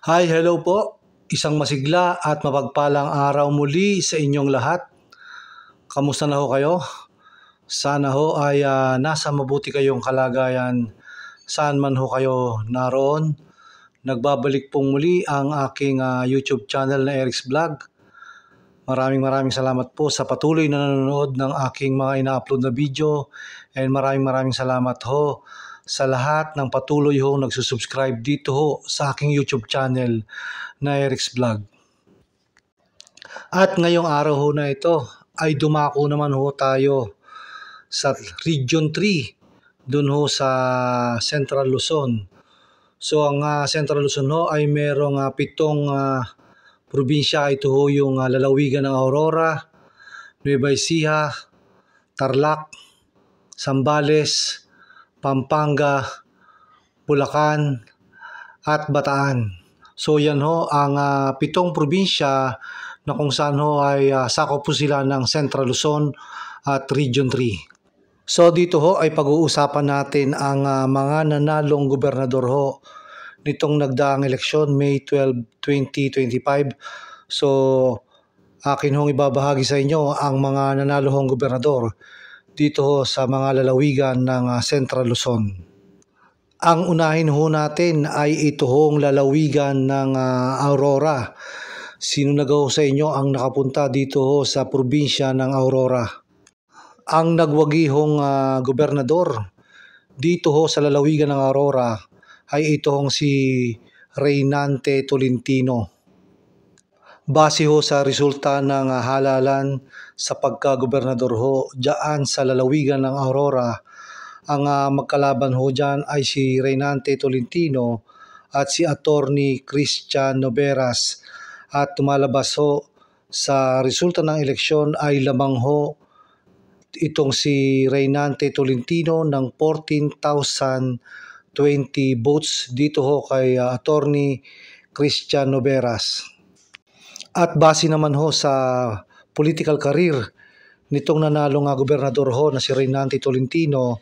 Hi, hello po. Isang masigla at mapagpalang araw muli sa inyong lahat. Kamusta na ho kayo? Sana ho ay nasa mabuti kayong kalagayan saan man ho kayo naroon. Nagbabalik pong muli ang aking YouTube channel na Eric's Vlog. Maraming salamat po sa patuloy na nanonood ng aking mga ina-upload na video, and maraming salamat ho sa lahat ng patuloy ho nagsusubscribe dito ho sa aking YouTube channel na Eric's Vlog. At ngayong araw ho na ito ay dumako naman ho tayo sa Region 3, dun ho sa Central Luzon. So ang Central Luzon ho ay merong 7 probinsya. Ito ho yung lalawigan ng Aurora, Nueva Ecija, Tarlac, Zambales, Pampanga, Bulacan, at Bataan. So yan ho ang 7 probinsya na kung saan ho ay sakop po sila ng Central Luzon at Region 3. So dito ho ay pag-uusapan natin ang mga nanalong gobernador ho nitong nagdaang eleksyon, May 12, 2025. So akin hong ibabahagi sa inyo ang mga nanalo hong gobernador dito ho sa mga lalawigan ng Central Luzon. Ang unahin ho natin ay ito hong lalawigan ng Aurora. Sino na ho sa inyo ang nakapunta dito ho sa probinsya ng Aurora? Ang nagwagi hong gobernador dito ho sa lalawigan ng Aurora ay ito hong si Reynante Tolentino. Base ho sa resulta ng halalan sa pagka-gobernador ho dyan sa lalawigan ng Aurora, ang magkalaban ho dyan ay si Reynante Tolentino at si Attorney Christian Noveras. At tumalabas ho sa resulta ng eleksyon ay lamang ho itong si Reynante Tolentino ng 14,020 votes dito ho kay Attorney Christian Noveras. At base naman ho sa political career nitong nanalong gobernador ho na si Reynante Tolentino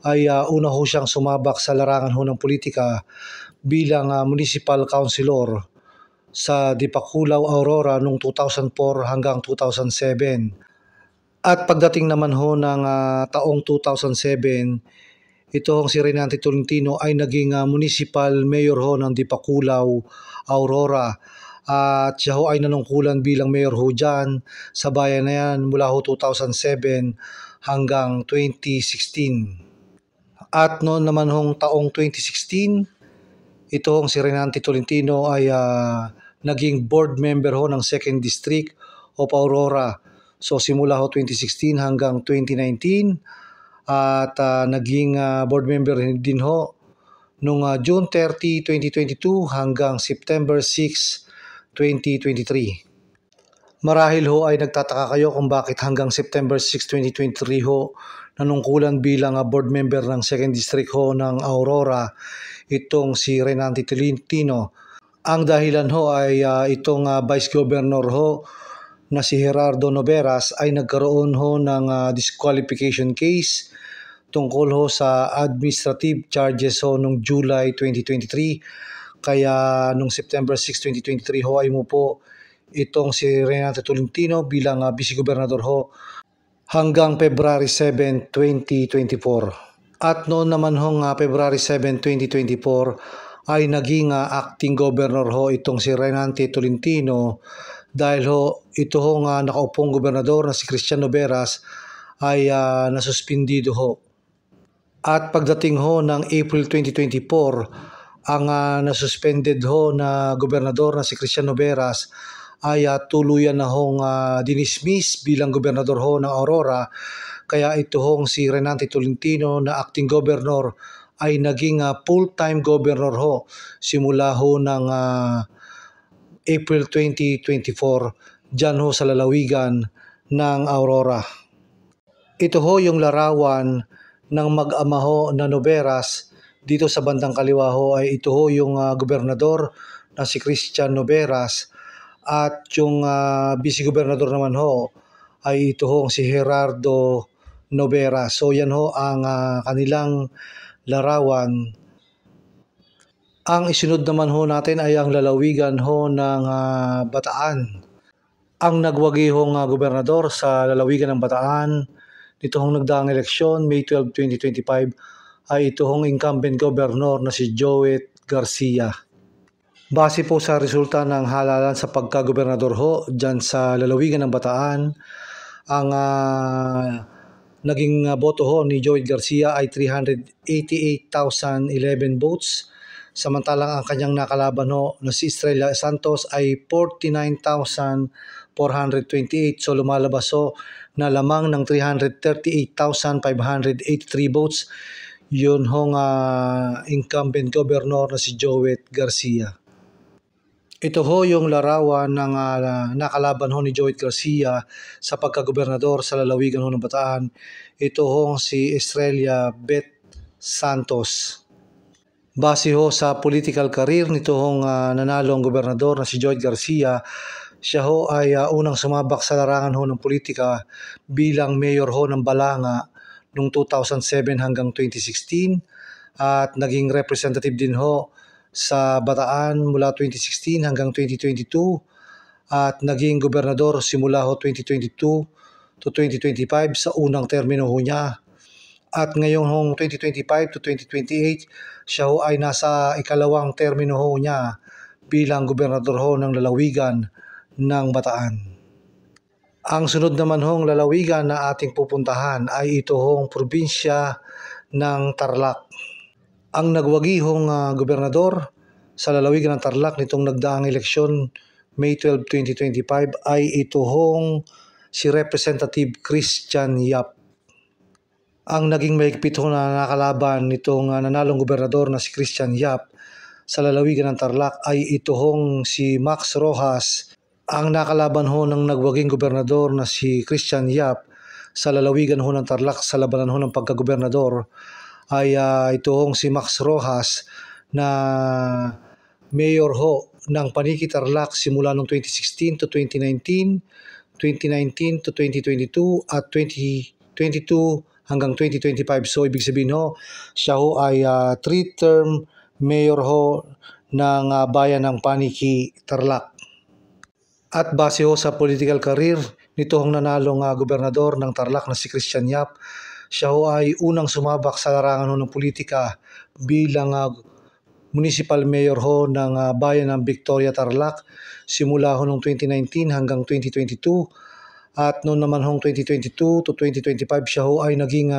ay una ho siyang sumabak sa larangan ho ng politika bilang municipal councilor sa Dipakulaw, Aurora noong 2004 hanggang 2007. At pagdating naman ho ng taong 2007, ito hong si Reynante Tolentino ay naging municipal mayor ho ng Dipakulaw, Aurora. At siya ho ay nanungkulan bilang mayor ho dyan sa bayan na yan mula ho 2007 hanggang 2016. At noon naman hong taong 2016, ito hong si Reynante Tolentino ay naging board member ho ng 2nd District of Aurora. So simula ho 2016 hanggang 2019 at naging board member din ho noong June 30, 2022 hanggang September 6, 2023. Marahil ho ay nagtataka kayo kung bakit hanggang September 6, 2023 ho nanungkulan bilang board member ng 2nd District ho ng Aurora itong si Reynante Tolentino. Ang dahilan ho ay itong Vice Governor ho na si Gerardo Noveras ay nagkaroon ho ng disqualification case tungkol ho sa administrative charges ho noong July 2023. Kaya noong September 6, 2023 ho ay umupo itong si Reynante Tolentino bilang vice-gobernador ho hanggang February 7, 2024. At noon naman hong February 7, 2024 ay naging acting governor ho itong si Reynante Tolentino dahil ho ito hong nakaupong gobernador na si Christian Noveras ay nasuspindido ho. At pagdating ho ng April 2024, ang nasuspended ho na gobernador na si Christian Noveras ay tuluyan na hong dinismiss bilang gobernador ho ng Aurora. Kaya ito hong si Reynante Tolentino na acting governor ay naging full-time governor ho simula ho ng April 2024 dyan ho sa lalawigan ng Aurora. Ito ho yung larawan ng mag-ama ho na Noveras. Dito sa bandang kaliwa ho ay ito ho yung gobernador na si Christian Noveras at yung vice-gobernador naman ho ay ito ho si Gerardo Noveras. So yan ho ang kanilang larawan Ang isunod naman ho natin ay ang lalawigan ho ng Bataan. Ang nagwagi hong gobernador sa lalawigan ng Bataan nito hong nagdaang eleksyon, May 12, 2025, ay ito hong incumbent governor na si Joet Garcia. Base po sa resulta ng halalan sa pagka-gobernador ho dyan sa lalawigan ng Bataan, ang naging boto ho ni Joet Garcia ay 388,011 votes. Samantalang ang kanyang nakalaban ho na si Estrella Santos ay 49,428. So lumalabas ho na lamang ng 338,583 votes. Yun hong incumbent governor na si Joet Garcia. Ito ho yung larawan ng nakalaban ho ni Joet Garcia sa pagkagobernador sa lalawigan ho ng Bataan. Ito ho si Estrella Beth Santos. Base ho sa political career nito hong nanalong gobernador na si Joet Garcia, siya ho ay unang sumabak sa larangan ho ng politika bilang mayor ho ng Balanga noong 2007 hanggang 2016 at naging representative din ho sa Bataan mula 2016 hanggang 2022 at naging gobernador simula ho 2022 to 2025 sa unang termino ho niya. At ngayong hong 2025 to 2028, siya ho ay nasa ikalawang termino ho niya bilang gobernador ho ng lalawigan ng Bataan. Ang sunod naman hong lalawigan na ating pupuntahan ay ito hong probinsya ng Tarlac. Ang nagwagi hong gobernador sa lalawigan ng Tarlac nitong nagdaang eleksyon May 12, 2025 ay ito hong si Representative Christian Yap. Ang naging mahigpit ho na nakalaban nitong nanalong gobernador na si Christian Yap sa lalawigan ng Tarlac ay ito hong si Max Rojas. Ang nakalaban ho ng nagwaging gobernador na si Christian Yap sa lalawigan ho ng Tarlac sa labanan ho ng pagkagobernador ay ito hong si Max Rojas na mayor ho ng Paniki Tarlac simula noong 2016 to 2019, 2019 to 2022 at 2022 hanggang 2025. So ibig sabihin ho, siya ho ay 3-term mayor ho ng bayan ng Paniki Tarlac. At base ho sa political career nito hong nanalong gobernador ng Tarlac na si Christian Yap, siya ho ay unang sumabak sa larangan ho ng politika bilang municipal mayor ho ng bayan ng Victoria Tarlac simula ho noong 2019 hanggang 2022 at noon naman hong 2022 to 2025 siya ho ay naging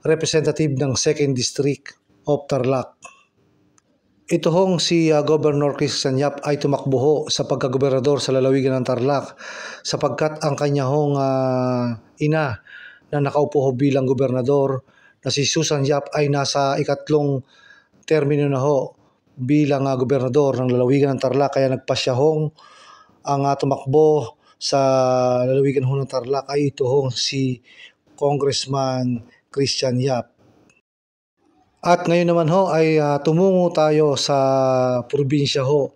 representative ng 2nd District of Tarlac. Ito hong si Governor Christian Yap ay tumakbo ho sa pagkagobernador sa lalawigan ng Tarlac sapagkat ang kanya hong ina na nakaupo ho bilang gobernador na si Susan Yap ay nasa ikatlong termino na ho bilang gobernador ng lalawigan ng Tarlac, kaya nagpasya hong ang tumakbo sa lalawigan ho ng Tarlac ay ito hong si Congressman Christian Yap. At ngayon naman ho ay tumungo tayo sa probinsya ho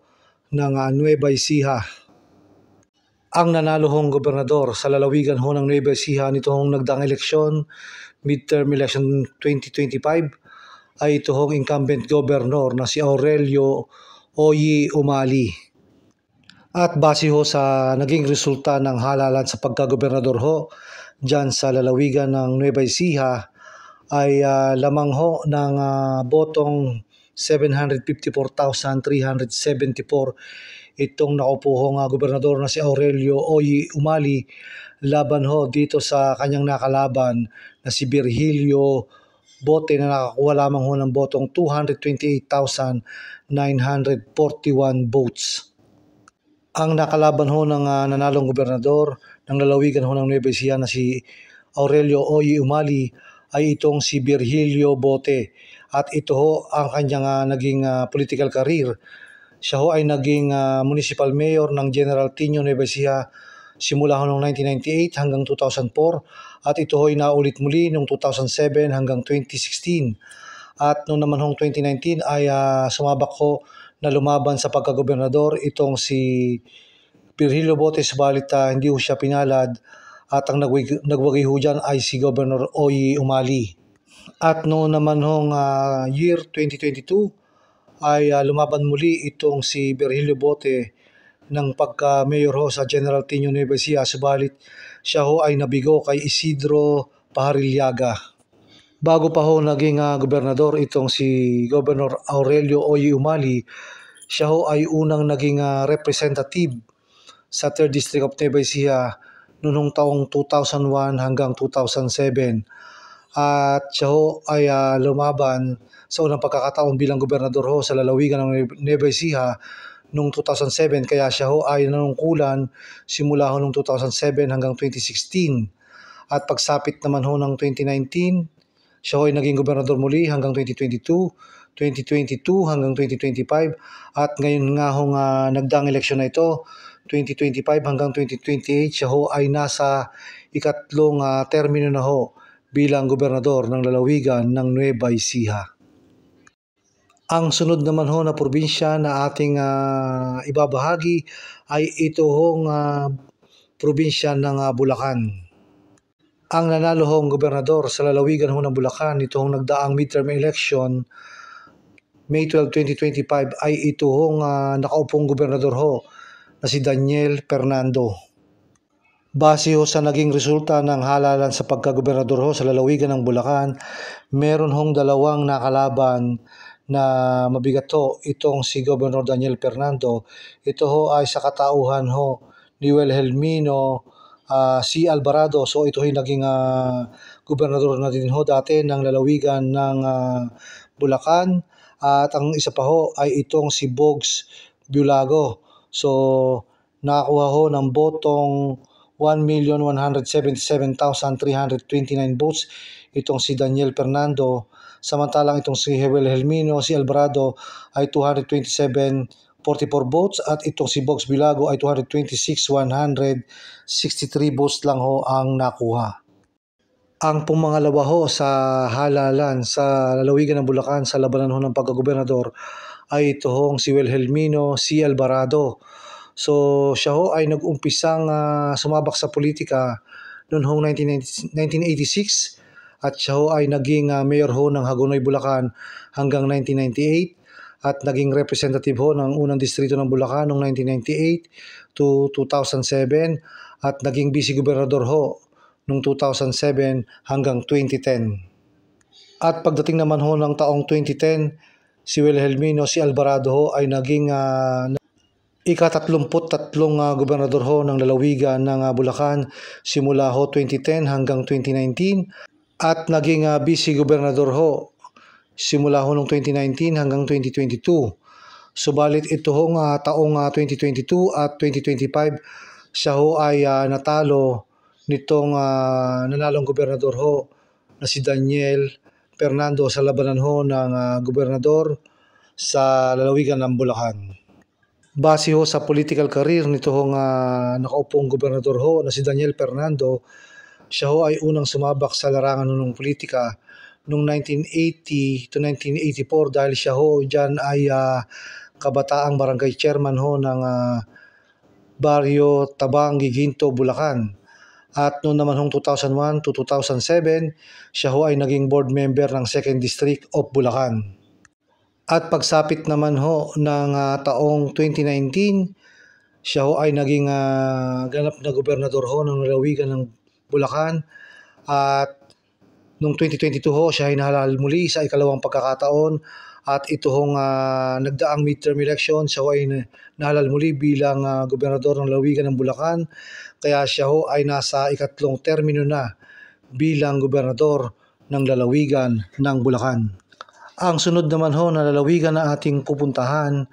ng Nueva Ecija. Ang nanalo hong gobernador sa lalawigan ho ng Nueva Ecija nito hong nagdaang eleksyon, midterm election 2025, ay ito hong incumbent governor na si Aurelio Oyi Umali. At base ho sa naging resulta ng halalan sa pagkagobernador ho dyan sa lalawigan ng Nueva Ecija ay lamang ho ng botong 754,374 itong nakaupo hong gobernador na si Aurelio Oyi Umali laban ho dito sa kanyang nakalaban na si Virgilio Bote na nakakuha lamang ho ng botong 228,941 votes. Ang nakalaban ho ng nanalong gobernador ng lalawigan ho ng Nueva Ecija na si Aurelio Oyi Umali ay itong si Virgilio Bote at ito ho ang kanyang naging political career. Siya ho ay naging municipal mayor ng General Tino, Nueva Ecija simula ho noong 1998 hanggang 2004 at ito ho ay naulit muli noong 2007 hanggang 2016. At noong naman hong 2019 ay sumabak ho na lumaban sa pagkagobernador itong si Virgilio Bote, subalit hindi ho siya pinalad at ang nagwagi ho dyan ay si Governor Oyi Umali. At noon naman hong year 2022 ay lumaban muli itong si Virgilio Bote ng pagka-mayor ho sa General Tinio Nueva Ecija, subalit siya ho ay nabigo kay Isidro Paharilyaga. Bago pa ho naging gobernador itong si Governor Aurelio Oye Umali, siya ho ay unang naging representative sa 3rd District of Nueva Ecija noong taong 2001 hanggang 2007. At siya ho ay lumaban sa unang pagkakataon bilang gobernador ho sa lalawigan ng Nueva Ecija noong 2007, kaya siya ho ay nanungkulan simula ho noong 2007 hanggang 2016. At pagsapit naman ho ng 2019, siya ho ay naging gobernador muli hanggang 2022, 2022 hanggang 2025, at ngayon nga ho nagdaang eleksyon na ito, 2025 hanggang 2028, siya ho ay nasa ikatlong termino na ho bilang gobernador ng lalawigan ng Nueva Ecija. Ang sunod naman ho na probinsya na ating ibabahagi ay ito hong probinsya ng Bulacan. Ang nanalo hong gobernador sa lalawigan ho ng Bulacan, ito hong nagdaang midterm election, May 12, 2025, ay ito hong nakaupong gobernador ho na si Daniel Fernando. Base ho sa naging resulta ng halalan sa pagkagobernador ho sa lalawigan ng Bulacan, meron hong dalawang nakalaban na mabigat ho itong si Governor Daniel Fernando. Ito ho ay sa katauhan ho ni Wilhelmino C. Alvarado. So ito ay naging gobernador na din ho dati ng lalawigan ng Bulacan. At ang isa pa ho ay itong si Bogs Biulago. So nakakuha ho ng botong 1,177,329 votes itong si Daniel Fernando. Samantalang itong si Wilhelmino C. Alvarado ay 227,44 votes at itong si Bogs Biulago ay 226,163 votes lang ho ang nakuha. Ang pumangalawa ho sa halalan sa lalawigan ng Bulacan sa labanan ho ng pagkagobernador ay ito hong si Wilhelmino C. Alvarado. So siya ho ay nag-umpisang sumabak sa politika noong hong 1986 at siya ho ay naging mayor ho ng Hagonoy, Bulacan hanggang 1998 at naging representative ho ng unang distrito ng Bulacan noong 1998 to 2007 at naging vice-gobernador ho noong 2007 hanggang 2010. At pagdating naman ho ng taong 2010, si Wilhelmino C. Alvarado ho ay naging ika-33 gobernador ho ng lalawigan ng Bulacan simula ho 2010 hanggang 2019 at naging vice-gobernador ho simula ho noong 2019 hanggang 2022. Subalit ito hong taong 2022 at 2025, siya ho ay natalo nitong nanalong gobernador ho na si Daniel Fernando sa labanan ho ng gobernador sa lalawigan ng Bulacan. Base ho sa political career nito hong nakaupong gobernador ho na si Daniel Fernando, siya ho ay unang sumabak sa larangan ng politika noong 1980 to 1984 dahil siya ho dyan ay kabataang barangay chairman ho ng Barrio Tabang, Giginto, Bulacan. At noon naman hong 2001 to 2007, siya ho ay naging board member ng 2nd District of Bulacan. At pagsapit naman ho ng taong 2019, siya ho ay naging ganap na gobernador ho ng lalawigan ng Bulacan. At noong 2022 ho, siya ay nahalal muli sa ikalawang pagkakataon. At ito hong nagdaang midterm election, siya ho ay nahalal muli bilang gobernador ng lalawigan ng Bulacan. Kaya siya ho ay nasa ikatlong termino na bilang gobernador ng lalawigan ng Bulacan. Ang sunod naman ho na lalawigan na ating pupuntahan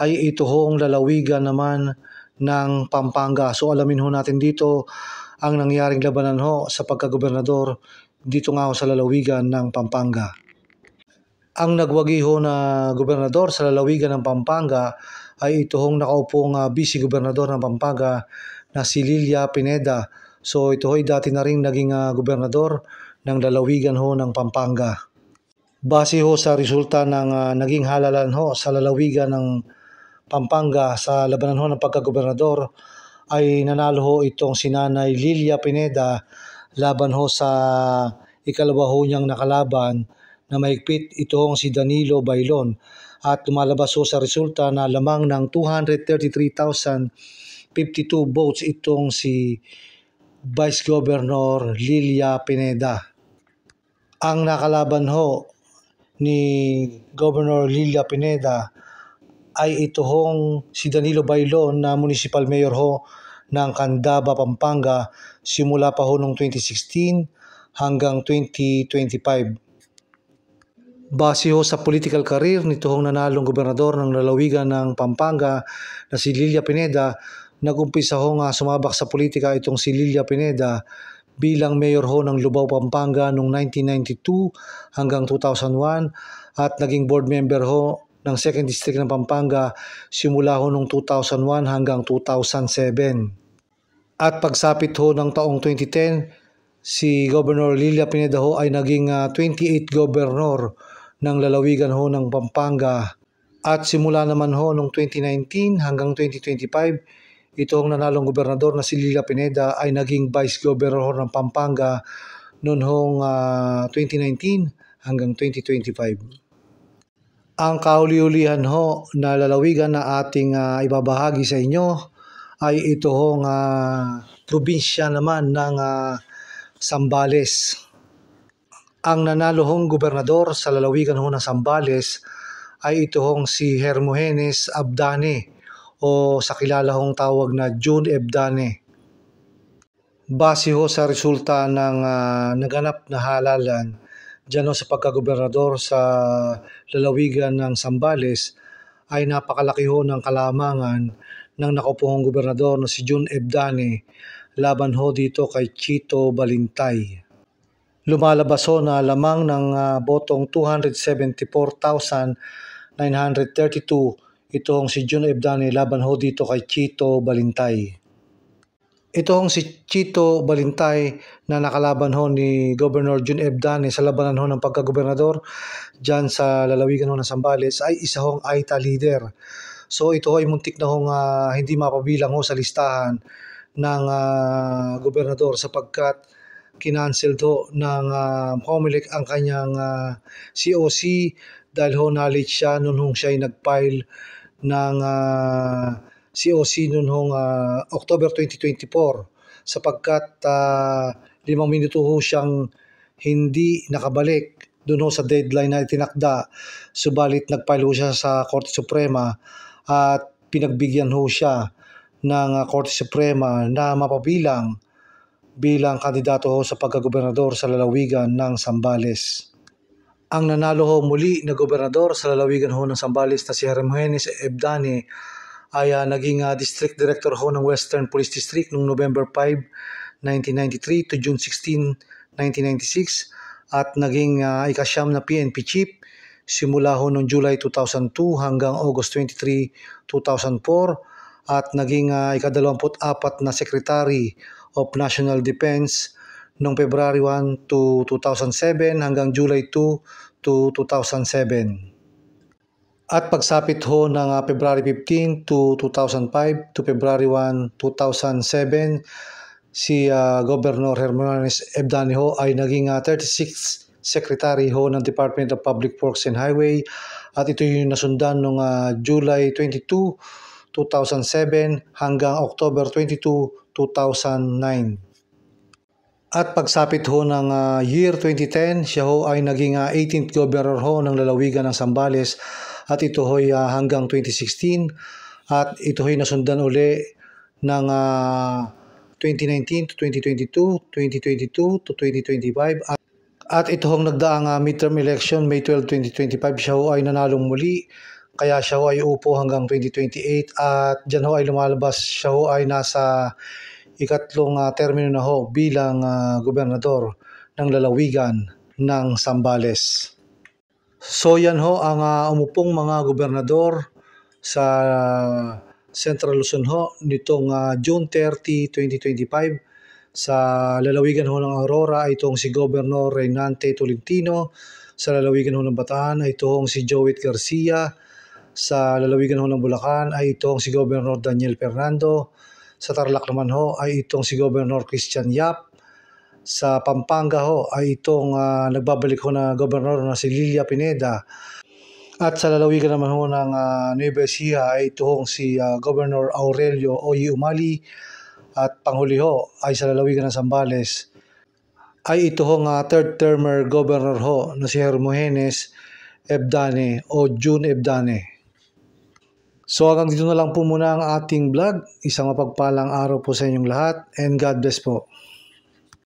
ay ito hong lalawigan naman ng Pampanga. So alamin ho natin dito ang nangyaring labanan ho sa pagkagobernador dito nga ho sa lalawigan ng Pampanga. Ang nagwagi ho na gobernador sa lalawigan ng Pampanga ay ito hong nakaupong vice-gobernador ng Pampanga na si Lilia Pineda. So ito ho'y dati na rin naging gobernador ng lalawigan ho ng Pampanga. Base ho sa resulta ng naging halalan ho sa lalawigan ng Pampanga sa labanan ho ng pagkagobernador ay nanalo ho itong si Nanay Lilia Pineda laban ho sa ikalawa ho niyang nakalaban na mahigpit, ito hong si Danilo Bailon. at lumalabas ho sa resulta na lamang ng 233,052 votes itong si Vice Governor Lilia Pineda. Ang nakalaban ho ni Governor Lilia Pineda ay ito hong si Danilo Bailon na Municipal Mayor ho ng Candaba, Pampanga simula pa ho noong 2016 hanggang 2025. Base ho sa political career nito hong nanalong gobernador ng lalawigan ng Pampanga na si Lilia Pineda, nag-umpisa ho nga sumabak sa politika itong si Lilia Pineda bilang mayor ho ng Lubao, Pampanga noong 1992 hanggang 2001 at naging board member ho ng 2nd District ng Pampanga simula ho noong 2001 hanggang 2007. At pagsapit ho ng taong 2010, si Governor Lilia Pineda ho ay naging 28 governor ng lalawigan ho ng Pampanga. At simula naman ho noong 2019 hanggang 2025, itong nanalong gobernador na si Lilia Pineda ay naging vice governor ng Pampanga noong hong 2019 hanggang 2025. Ang kahuli-hulihan ho na lalawigan na ating ibabahagi sa inyo ay ito hong probinsya naman ng Zambales. Ang nanalo hong gobernador sa lalawigan ho ng Zambales ay ito hong si Hermogenes Abdane o sa kilala hong tawag na June Abdane. Base ho sa resulta ng naganap na halalan dyan sa pagkagobernador sa lalawigan ng Zambales ay napakalaki ho ng kalamangan ng nakaupuhong gobernador na si June Abdane laban ho dito kay Chito Balintay. Lumalabas ho na lamang ng botong 274,932 itong si June Abdane laban ho dito kay Chito Balintay. Itong si Chito Balintay na nakalaban ho ni Governor June Abdane sa labanan ho ng pagkagobernador dyan sa lalawigan ho ng Zambales ay isa hong AITA leader. So ito ay muntik na hong hindi mapabilang ho sa listahan ng gobernador sapagkat kinancel ho ng COMELEC ang kanyang COC dahil ho knowledge siya noon hong siya ay nag-file ng COC noon hong October 2024 sapagkat 5 minuto ho siyang hindi nakabalik doon ho sa deadline na itinakda. Subalit nag-file ho siya sa Korte Suprema at pinagbigyan ho siya ng Korte Suprema na mapabilang bilang kandidato ho sa pagkagobernador sa lalawigan ng Zambales. Ang nanalo ho muli na gobernador sa lalawigan ho ng Zambales na si Hermogenes Abdane ay naging District Director ho ng Western Police District noong November 5, 1993 to June 16, 1996 at naging ika-9 na PNP Chief simula ho noong July 2002 hanggang August 23, 2004 at naging ika-24 na Secretary of National Defense noong February 1 to 2007 hanggang July 2 to 2007. At pagsapit ho ng February 15 to 2005 to February 1, 2007, si Governor Hermogenes Abdane ho ay naging 36th Secretary ho ng Department of Public Works and Highway at ito yung nasundan noong July 22, 2007 hanggang October 22, 2009. At pagsapit ho ng year 2010, siya ho ay naging 18th Governor ho ng lalawigan ng Zambales at ito ho'y hanggang 2016 at ito ho'y nasundan uli ng 2019 to 2022, 2022 to 2025 at ito hong nagdaang midterm election May 12, 2025 siya ho ay nanalong muli kaya siya ho ay upo hanggang 2028 at dyan ho ay lumalabas siya ho ay nasa ikatlong termino na ho bilang gobernador ng lalawigan ng Zambales. So yan ho ang umupong mga gobernador sa Central Luzon ho nitong June 30, 2025. Sa lalawigan ho ng Aurora ay itong si Governor Reynante Tolentino. Sa lalawigan ho ng Bataan ay itong si Joet Garcia. Sa lalawigan ho ng Bulacan ay itong si Governor Daniel Fernando. Sa Tarlac naman ho ay itong si Governor Christian Yap. Sa Pampanga ho ay itong nagbabalik ho na gobernador na si Lilia Pineda. At sa lalawigan naman ho ng Nueva Ecija ay ito hong si Governor Aurelio Oye Umali at panghuli ho ay sa lalawigan ng Zambales ay ito hong third-termer governor ho na si Hermogenes Ebdane o June Ebdane. So hanggang dito na lang po muna ang ating vlog. Isang mapagpalang araw po sa inyong lahat and God bless po.